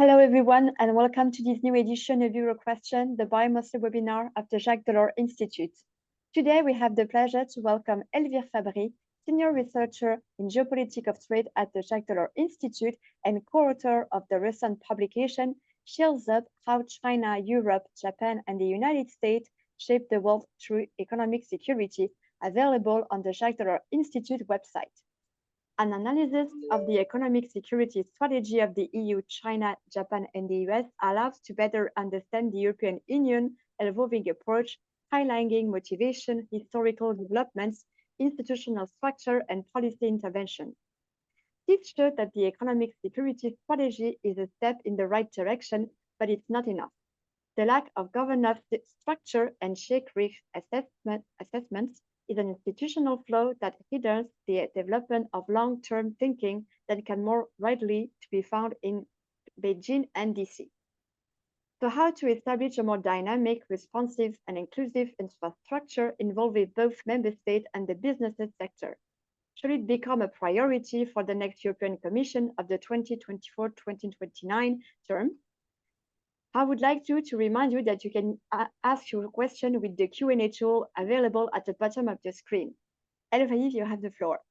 Hello, everyone, and welcome to this new edition of Euroquestions, the bi-monthly webinar of the Jacques Delors Institute. Today, we have the pleasure to welcome Elvire Fabry, senior researcher in geopolitics of trade at the Jacques Delors Institute and co-author of the recent publication, Shields Up: How China, Europe, Japan, and the United States Shape the World Through Economic Security, available on the Jacques Delors Institute website. An analysis of the economic security strategy of the EU, China, Japan, and the US allows to better understand the European Union evolving approach, highlighting motivation, historical developments, institutional structure, and policy intervention. This shows that the economic security strategy is a step in the right direction, but it's not enough. The lack of governance structure and shake risk assessments is an institutional flaw that hinders the development of long-term thinking that can more widely be found in Beijing and DC. So how to establish a more dynamic, responsive, and inclusive infrastructure involving both member states and the business sector? Should it become a priority for the next European Commission of the 2024-2029 term? I would like to remind you that you can ask your question with the Q&A tool available at the bottom of the screen. Elvire, you have the floor.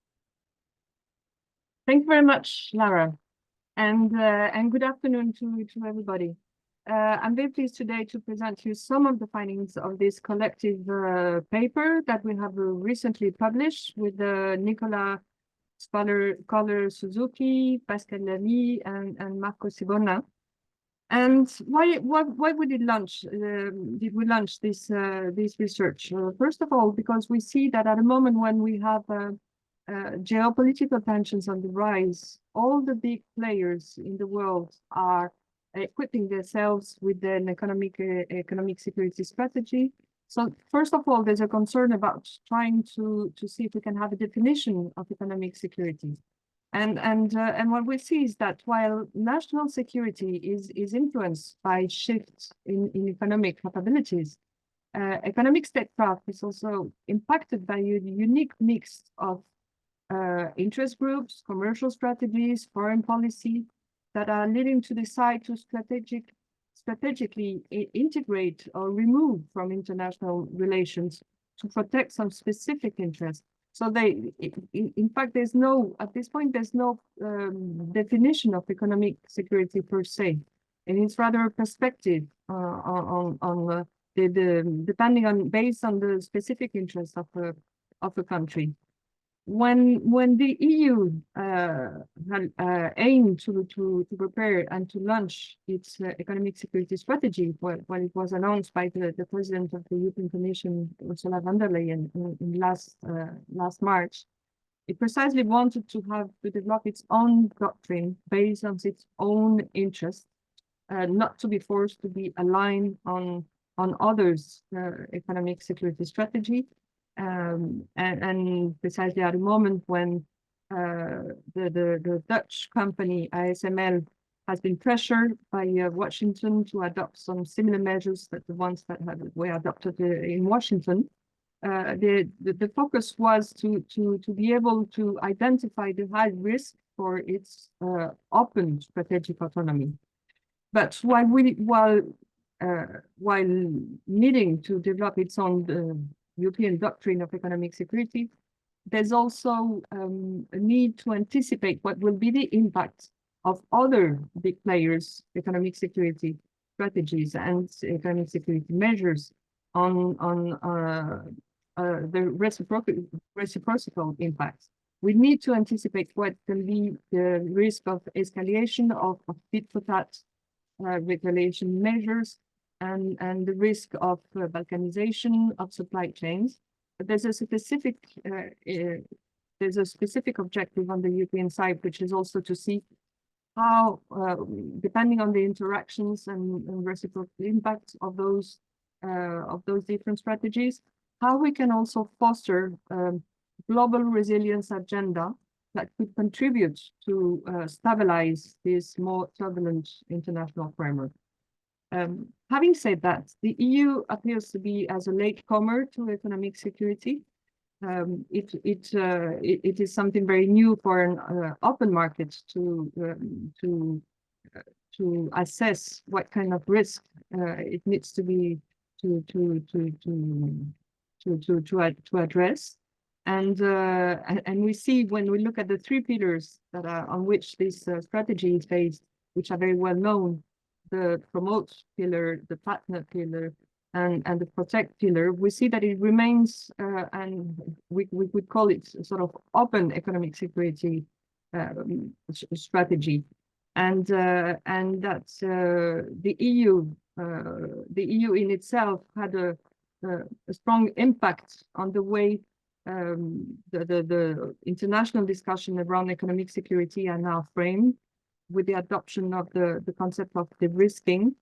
Thank you very much, Lara, and good afternoon to everybody. I'm very pleased today to present you some of the findings of this collective paper that we have recently published with Nicola Scholar-Suzuki, Pascal Lamy, and Marco Sibona. And why did we launch this research? First of all, because we see that at a moment when we have geopolitical tensions on the rise, all the big players in the world are equipping themselves with an economic security strategy. So first of all, there's a concern about trying to see if we can have a definition of economic security. And what we see is that while national security is influenced by shifts in economic capabilities, economic statecraft is also impacted by a unique mix of interest groups, commercial strategies, foreign policy that are leading to decide to strategically integrate or remove from international relations to protect some specific interests. So in fact, at this point, there's no definition of economic security per se, and it's rather a perspective based on the specific interests of a country. When the EU aimed to prepare and to launch its economic security strategy, when it was announced by the President of the European Commission, Ursula von der Leyen, in last March, it precisely wanted to develop its own doctrine based on its own interests, not to be forced to be aligned on others' economic security strategy. And precisely at a moment when the Dutch company ASML has been pressured by Washington to adopt some similar measures that the ones that were adopted in Washington, the focus was to be able to identify the high risk for its open strategic autonomy. But while needing to develop its own European doctrine of economic security, there's also a need to anticipate what will be the impact of other big players' economic security strategies and economic security measures on the reciprocal impacts. We need to anticipate what can be the risk of escalation of tit-for-tat regulation measures, and the risk of balkanization of supply chains. But there's a specific objective on the European side, which is also to see how, depending on the interactions and reciprocal impacts of those different strategies, how we can also foster global resilience agenda that could contribute to stabilize this more turbulent international framework. Having said that, the EU appears to be as a latecomer to economic security. It is something very new for an open market to to assess what kind of risk it needs to be to address. And we see when we look at the three pillars that are on which this strategy is based, which are very well known, the promote pillar, the partner pillar, and the protect pillar, we see that it remains, and we could call it a sort of open economic security strategy, and that the EU in itself had a strong impact on the way the international discussion around economic security are now framed, with the adoption of the concept of de-risking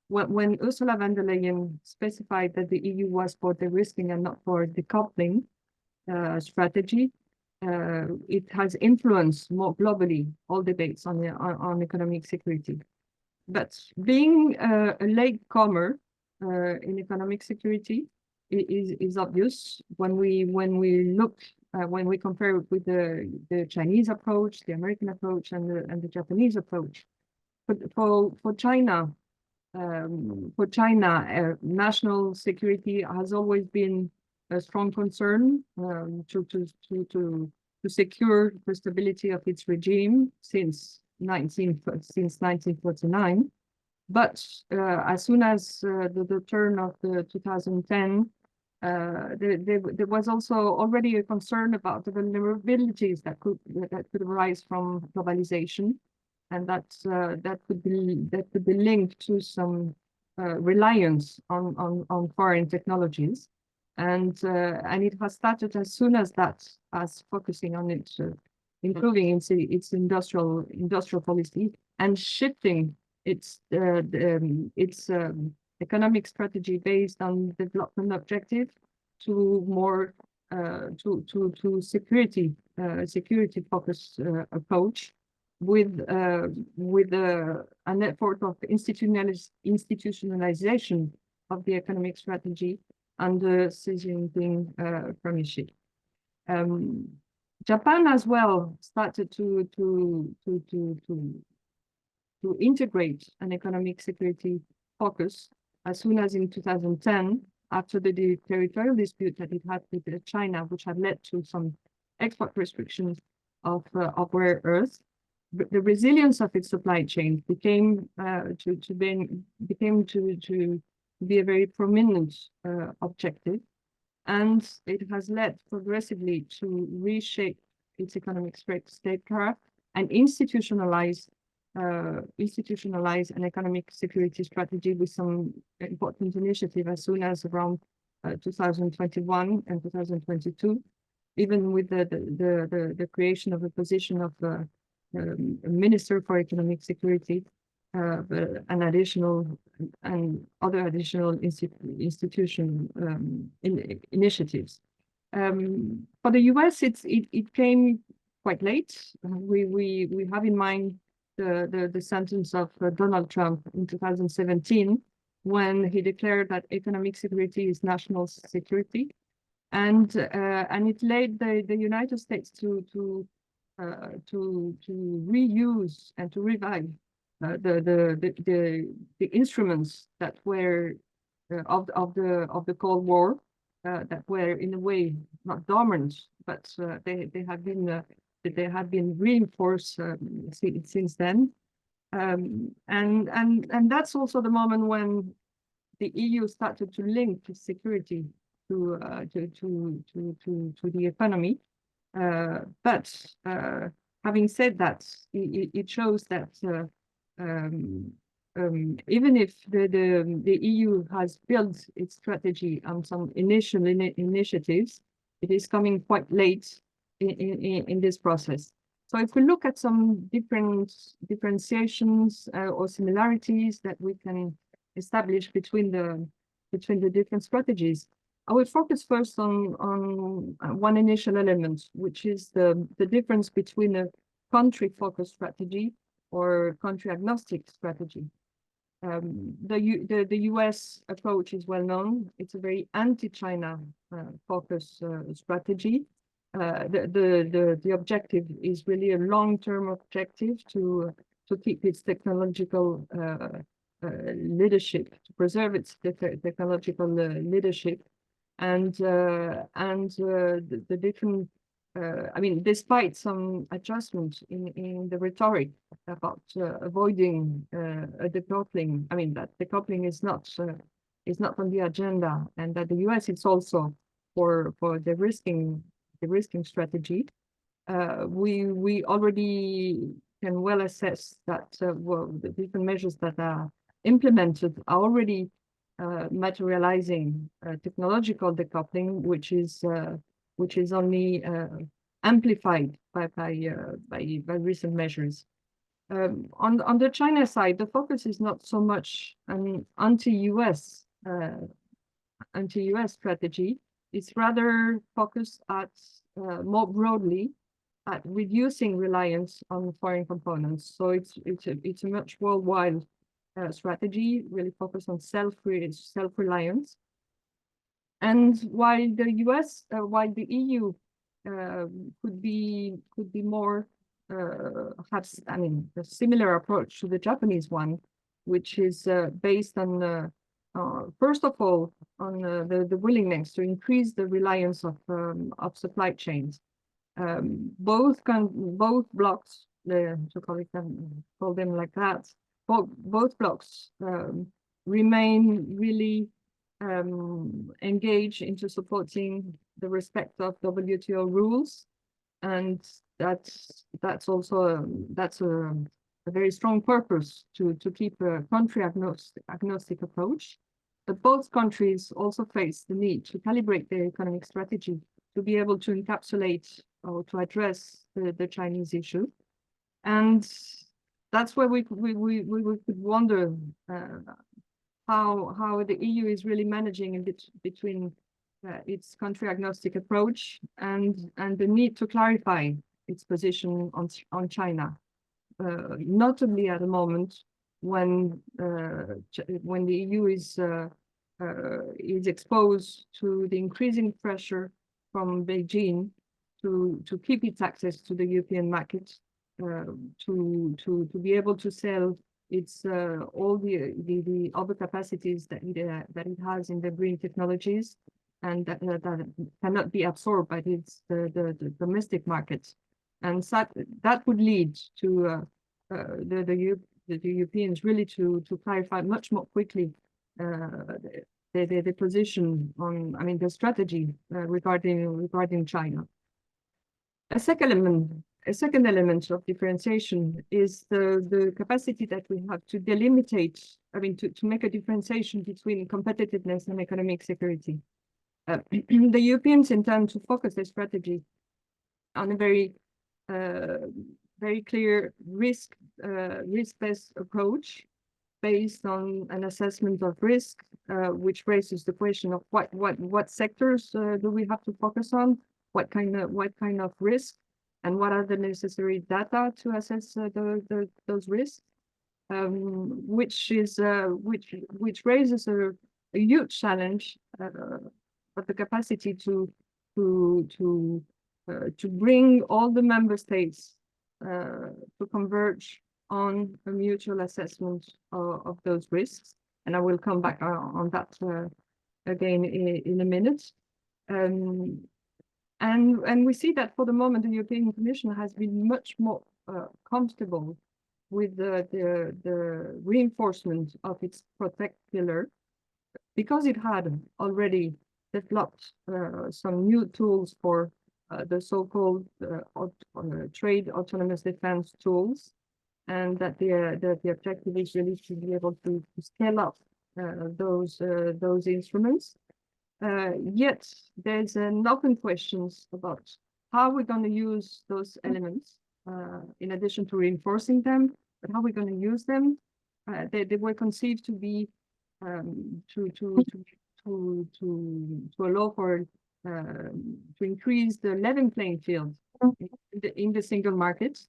when Ursula von der Leyen specified that the EU was for de-risking and not for decoupling strategy. It has influenced more globally all debates on economic security. But being a latecomer in economic security is obvious when we look when we compare it with the Chinese approach, the American approach, and the Japanese approach. For China, national security has always been a strong concern to secure the stability of its regime since 1949. But as soon as the turn of the 2010, there was also already a concern about the vulnerabilities that could arise from globalization, and that could be linked to some reliance on foreign technologies, and it has started as soon as that, as focusing on it, improving its industrial policy and shifting its economic strategy based on development objective to more to security focused approach, with an effort of institutionalization of the economic strategy under Xi Jinping premiership. Japan as well started to integrate an economic security focus as soon as in 2010, after the territorial dispute that it had with China, which had led to some export restrictions of rare earths. The resilience of its supply chain became to be a very prominent objective, and it has led progressively to reshape its economic statecraft and institutionalize an economic security strategy with some important initiative as soon as around 2021 and 2022, even with the creation of a position of a Minister for Economic Security, an additional and other additional institution initiatives. For the US, it came quite late. We have in mind the sentence of Donald Trump in 2017, when he declared that economic security is national security, and it led the United States to reuse and to revive the instruments that were of the Cold War, that were in a way not dormant, but they have been reinforced since then, and that's also the moment when the EU started to link security to the economy. But having said that, it shows that even if the EU has built its strategy on some initial initiatives, it is coming quite late in this process. So if we look at some differentiations or similarities that we can establish between the different strategies, I will focus first on one initial element, which is the difference between a country-focused strategy or country-agnostic strategy. The US approach is well known. It's a very anti-China focused strategy. the objective is really a long-term objective to keep its technological leadership, to preserve its technological leadership, and the different. I mean, despite some adjustment in the rhetoric about avoiding a decoupling, I mean that decoupling is not on the agenda, and that the US is also for the risking strategy. We already can well assess that well, the different measures that are implemented are already materializing technological decoupling, which is only amplified by recent measures. On the China side, the focus is not so much an anti-US strategy. It's rather focused at more broadly at reducing reliance on foreign components. So it's a much worldwide strategy, really focused on self-reliance. And while the EU could be more have, I mean, a similar approach to the Japanese one, which is based on first of all on the willingness to increase the reliance of supply chains. Both blocks, to call them like that, both blocks remain really engaged into supporting the respect of WTO rules, and that's also a very strong purpose to keep a country agnostic approach. But both countries also face the need to calibrate their economic strategy to be able to encapsulate or to address the Chinese issue, and that's where we could wonder how the EU is really managing in between its country agnostic approach and the need to clarify its position on China, notably at the moment when the EU is exposed to the increasing pressure from Beijing to keep its access to the European market, to be able to sell its all the overcapacities that it has in the green technologies, and that cannot be absorbed by the domestic market, and that would lead to the Europeans really to clarify much more quickly the position on, I mean, the strategy regarding China. A second element of differentiation is the capacity that we have to delimitate, I mean, to make a differentiation between competitiveness and economic security. The Europeans intend to focus their strategy on a very clear risk-based approach based on an assessment of risk, which raises the question of what sectors do we have to focus on, what kind of risk, and what are the necessary data to assess those risks, which raises a huge challenge of the capacity to bring all the member states to converge on a mutual assessment of those risks, and I will come back on that again in a minute. And we see that for the moment, the European Commission has been much more comfortable with the reinforcement of its protect pillar, because it had already developed some new tools for the so-called trade autonomous defense tools, and that the objective is really to be able to scale up those instruments. Yet there's an open questions about how we're going to use those elements in addition to reinforcing them, but how we're going to use them. They were conceived to be to allow for to increase the level playing field in the single market,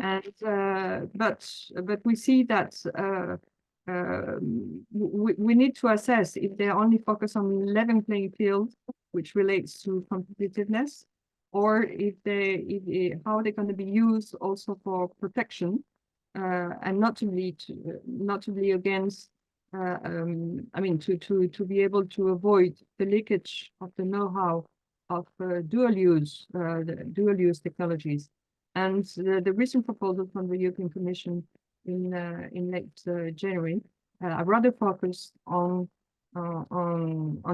and but we see that we need to assess if they only focus on level playing field, which relates to competitiveness, or how they're going to be used also for protection, and not to be against. I mean, to be able to avoid the leakage of the know-how of dual use technologies. And the recent proposal from the European Commission in late January are rather focused on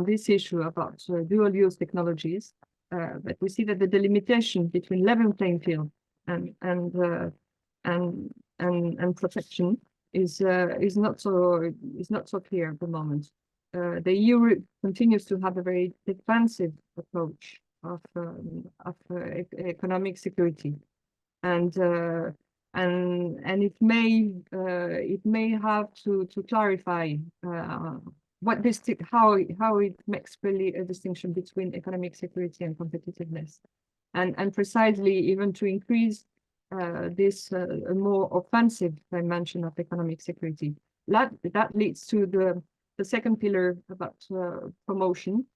this issue about dual use technologies. But we see that the delimitation between level playing field and protection is not so clear at the moment. The EU continues to have a very defensive approach of economic security, and it may have to clarify what this how it makes really a distinction between economic security and competitiveness, and precisely even to increase this a more offensive dimension of economic security. That leads to the second pillar about promotion.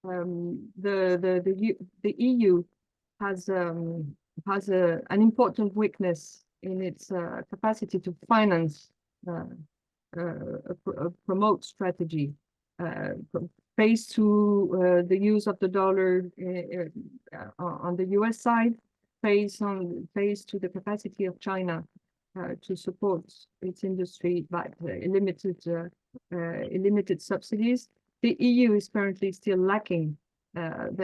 The EU has an important weakness in its capacity to finance a promote strategy, faced to the use of the dollar on the US side, faced to the capacity of China to support its industry by limited subsidies. The EU is currently still lacking an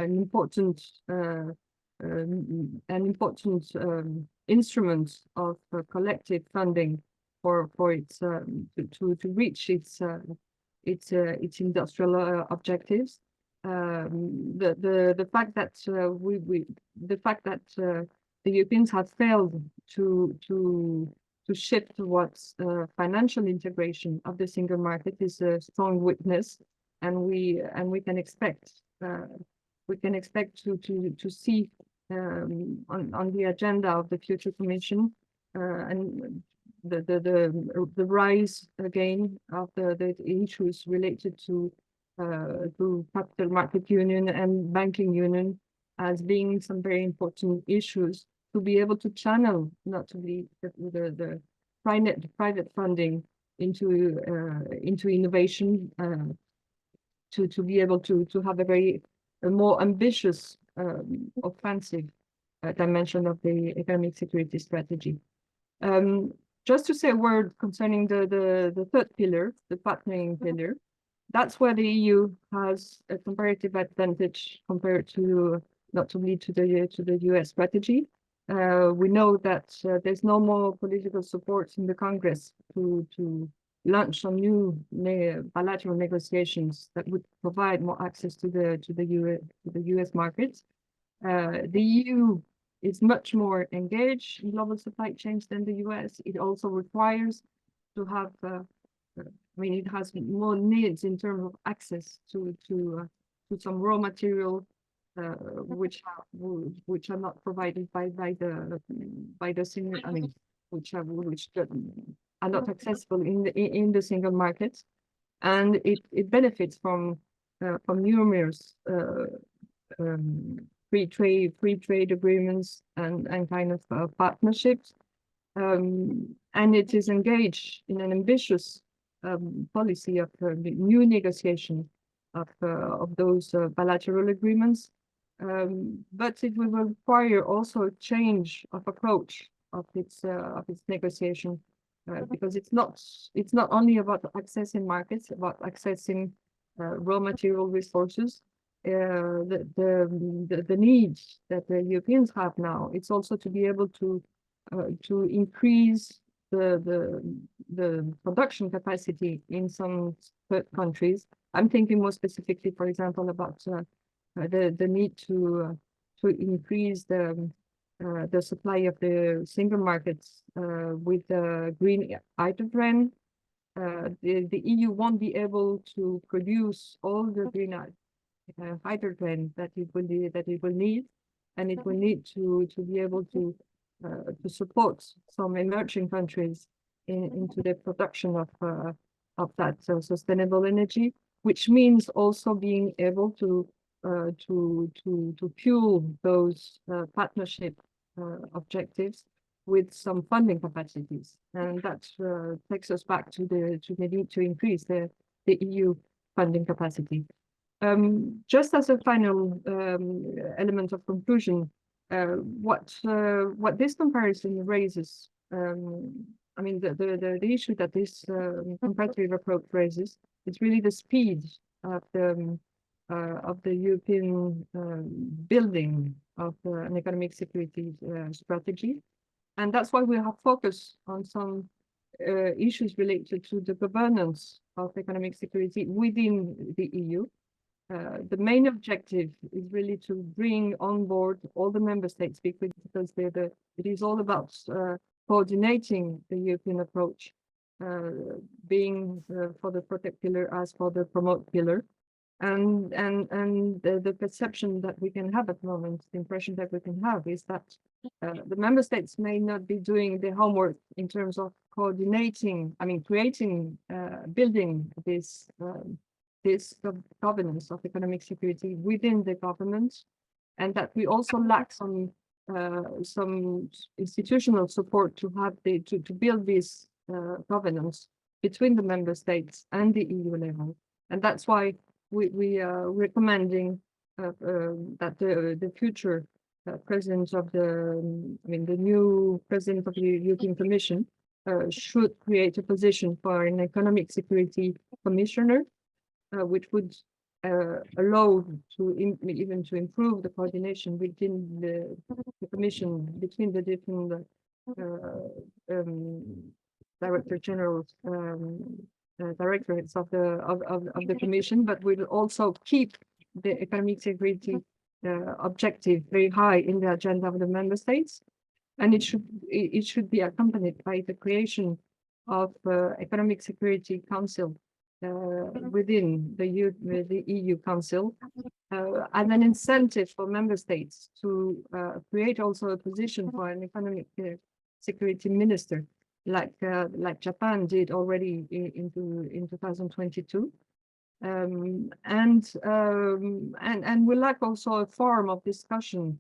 important instrument of collective funding for its to reach its industrial objectives. The fact that the Europeans have failed to shift towards financial integration of the single market is a strong witness, and we can expect to see on the agenda of the future Commission and the rise again of the issues related to capital market union and banking union as being some very important issues to be able to channel not to be the private funding into innovation, to be able to have a more ambitious offensive dimension of the economic security strategy. Just to say a word concerning the third pillar, the partnering pillar, that's where the EU has a comparative advantage compared to not only to the US strategy. We know that there's no more political support in the Congress to launch some new bilateral negotiations that would provide more access to the US markets. The EU is much more engaged in global supply chains than the US. It also requires to have, I mean, it has more needs in terms of access to some raw material, which are not provided by the single, I mean, which are not accessible in the single market, and it benefits from numerous free trade agreements and kind of partnerships, and it is engaged in an ambitious policy of new negotiation of those bilateral agreements, but it will require also a change of approach of its negotiation, because it's not only about accessing markets, about accessing raw material resources. The needs that the Europeans have now, it's also to be able to increase the production capacity in some third countries. I'm thinking more specifically, for example, about the need to increase the supply of the single markets with green hydrogen. The EU won't be able to produce all the green hydrogen that it will need, and it will need to be able to support some emerging countries into the production of that sustainable energy, which means also being able to to fuel those partnership objectives with some funding capacities, and that takes us back to the need to increase the EU funding capacity. Just as a final element of conclusion, what this comparison raises, I mean, the issue that this comparative approach raises is really the speed of the European building of an economic security strategy. And that's why we have focused on some issues related to the governance of economic security within the EU. The main objective is really to bring on board all the member states, because it is all about coordinating the European approach, being for the protect pillar as for the promote pillar. And the perception that we can have at the moment, the impression that we can have is that the member states may not be doing the homework in terms of coordinating, I mean, creating, building this governance of economic security within the government, and that we also lack some institutional support to have to build this governance between the member states and the EU level. And that's why we are recommending that the future president of the new president of the European Commission should create a position for an economic security commissioner, which would allow even to improve the coordination within the Commission between the different director generals, directorates of the Commission, but will also keep the economic security objective very high in the agenda of the member states, and it should be accompanied by the creation of economic security council within the EU Council, and an incentive for member states to create also a position for an economic security minister, like Japan did already in 2022. And we lack also a forum of discussion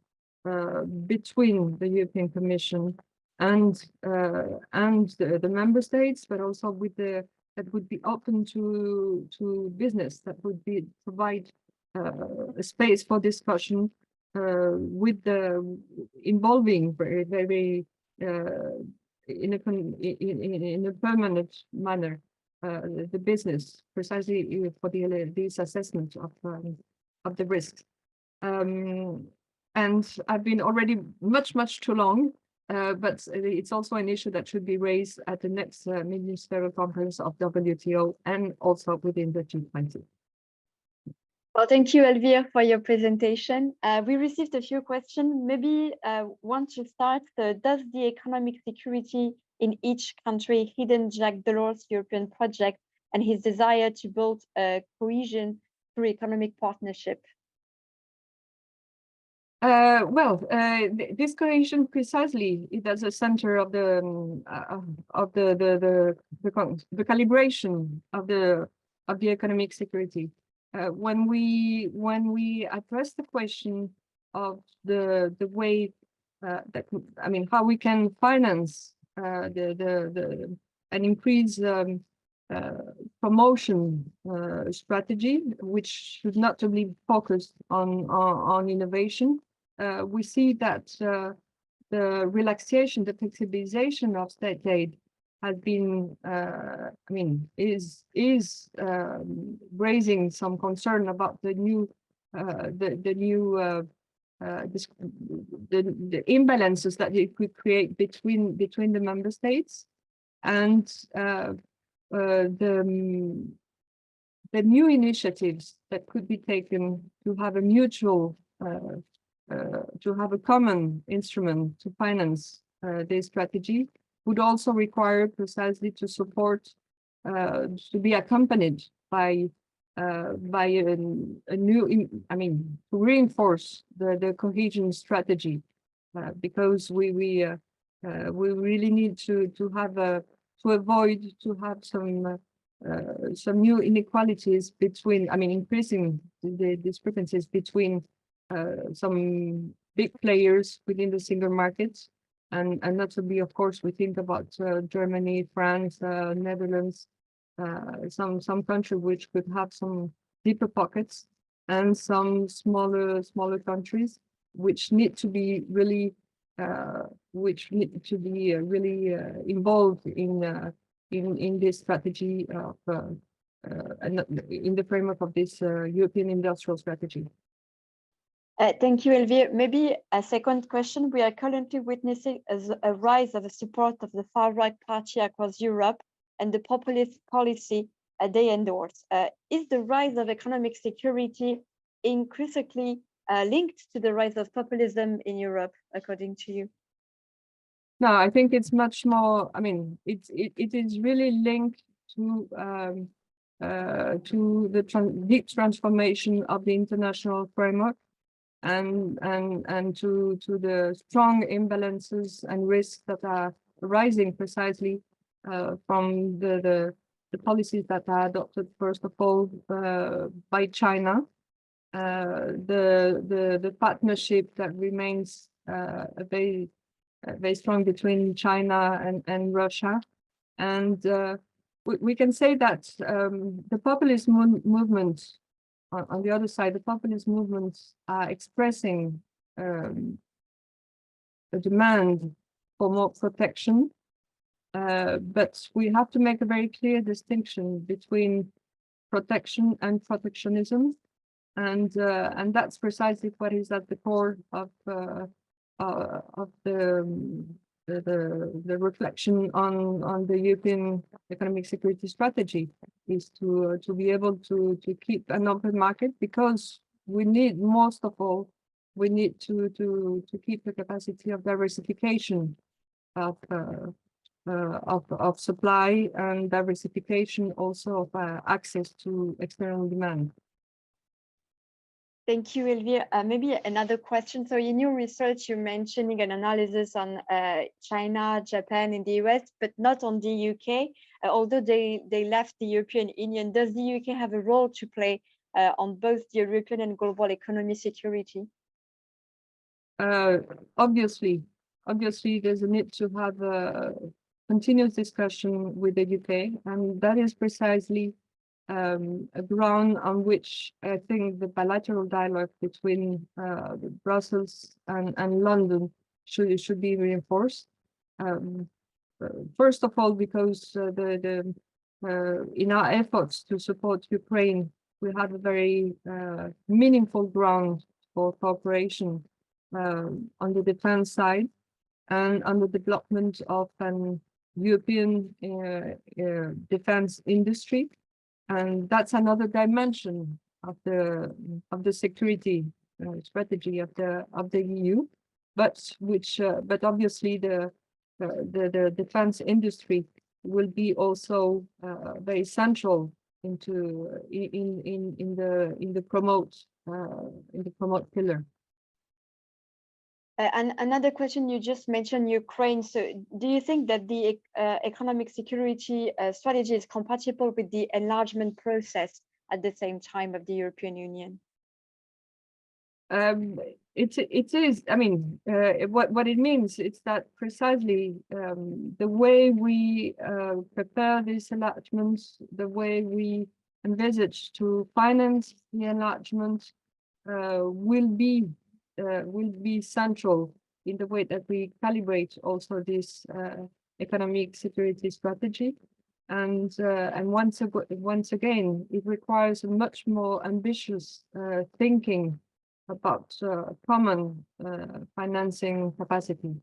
between the European Commission and the member states, but also with that would be open to business, that would provide a space for discussion with the involving very in a permanent manner the business, precisely for this assessment of the risks. And I've been already much too long, but it's also an issue that should be raised at the next ministerial conference of WTO and also within the G20. Well, thank you, Elvire, for your presentation. We received a few questions. Maybe want to start, does the economic security in each country hidden Jacques Delors' European project and his desire to build a cohesion through economic partnership? This cohesion precisely is at the center of the calibration of the economic security. When we address the question of the way that, I mean, how we can finance an increased promotion strategy, which should not be focused on innovation, we see that the relaxation, the flexibilization of state aid has been, is raising some concern about the imbalances that it could create between the member states, and the new initiatives that could be taken to have a mutual, to have a common instrument to finance this strategy would also require precisely to support, to be accompanied by a new, to reinforce the cohesion strategy, because we really need to have to avoid to have some some new inequalities between, I mean, increasing the discrepancies between some big players within the single market, and notably, of course, we think about Germany, France, Netherlands, some country which could have some deeper pockets, and some smaller countries which need to be really involved in this strategy of in the framework of this European industrial strategy. Thank you, Elvire. Maybe a second question. We are currently witnessing a rise of the support of the far-right party across Europe and the populist policy they endorse. Is the rise of economic security increasingly linked to the rise of populism in Europe, according to you? No, I think it's much more. I mean, it is really linked to the deep transformation of the international framework, and to the strong imbalances and risks that are arising precisely from the policies that are adopted, first of all, by China, the partnership that remains very strong between China and Russia, and we can say that the populist movement. On the other side, the populist movements are expressing a demand for more protection, but we have to make a very clear distinction between protection and protectionism, and that's precisely what is at the core of the reflection on the European economic security strategy, is to be able to keep an open market, because we need, most of all, we need to keep the capacity of diversification of supply, and diversification also of access to external demand. Thank you, Elvire. Maybe another question. So in your research, you're mentioning an analysis on China, Japan, and the US, but not on the UK. Although they left the European Union, does the UK have a role to play on both the European and global economy security? Obviously, there's a need to have a continuous discussion with the UK, and that is precisely a ground on which I think the bilateral dialogue between Brussels and London should be reinforced. First of all, because in our efforts to support Ukraine, we have a very meaningful ground for cooperation on the defense side, and on the development of an European defense industry. And that's another dimension of the security strategy of the EU, but obviously the defense industry will be also very central in the promote pillar. And another question, you just mentioned Ukraine. So do you think that the economic security strategy is compatible with the enlargement process at the same time of the European Union? It is. I mean, what it means is that precisely the way we prepare these enlargements, the way we envisage to finance the enlargement will be central in the way that we calibrate also this economic security strategy, and once again, it requires a much more ambitious thinking about common financing capacity.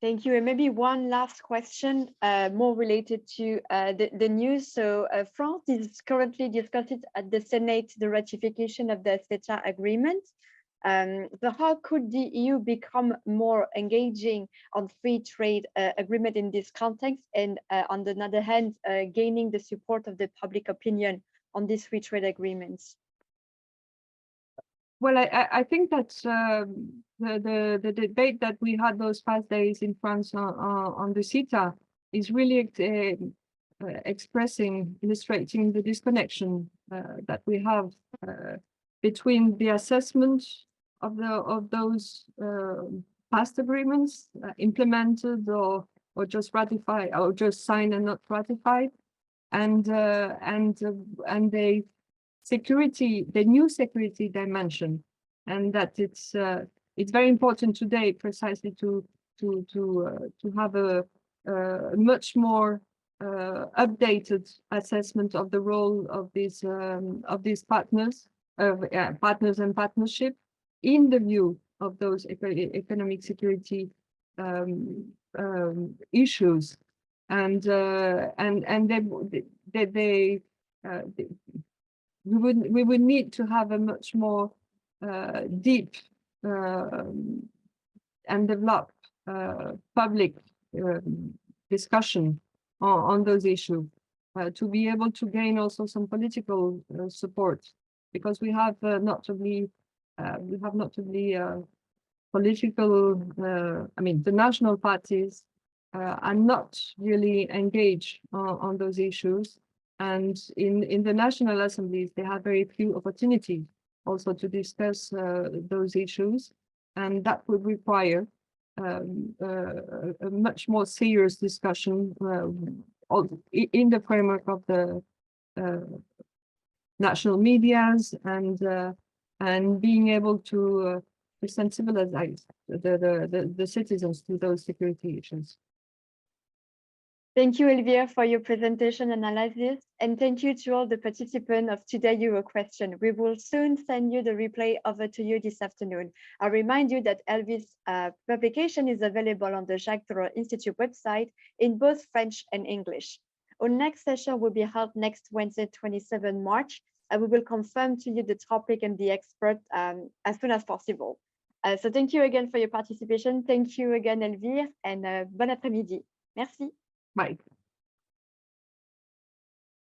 Thank you. And maybe one last question, more related to the news. So France is currently discussing at the Senate the ratification of the CETA agreement. So how could the EU become more engaging on free trade agreement in this context, and on the other hand, gaining the support of the public opinion on these free trade agreements? Well, I think that the debate that we had those past days in France on the CETA is really illustrating the disconnection that we have between the assessment of those past agreements implemented or just ratified or just signed and not ratified, and the new security dimension, and that it's very important today precisely to have a much more updated assessment of the role of these partners and partnership in the view of those economic security issues, and we would need to have a much more deep and developed public discussion on those issues to be able to gain also some political support, because we have notably political, I mean, the national parties are not really engaged on those issues, and in the national assemblies they have very few opportunities also to discuss those issues, and that would require a much more serious discussion in the framework of the national medias, and being able to sensibilize the citizens to those security issues. Thank you, Elvire, for your presentation analysis, and thank you to all the participants of today's Euroquestion. We will soon send you the replay over to you this afternoon. I remind you that Elvire's publication is available on the Jacques Delors Institute website in both French and English. Our next session will be held next Wednesday, 27 March, and we will confirm to you the topic and the expert as soon as possible. So thank you again for your participation. Thank you again, Elvire, and bon après-midi. Merci. Bye.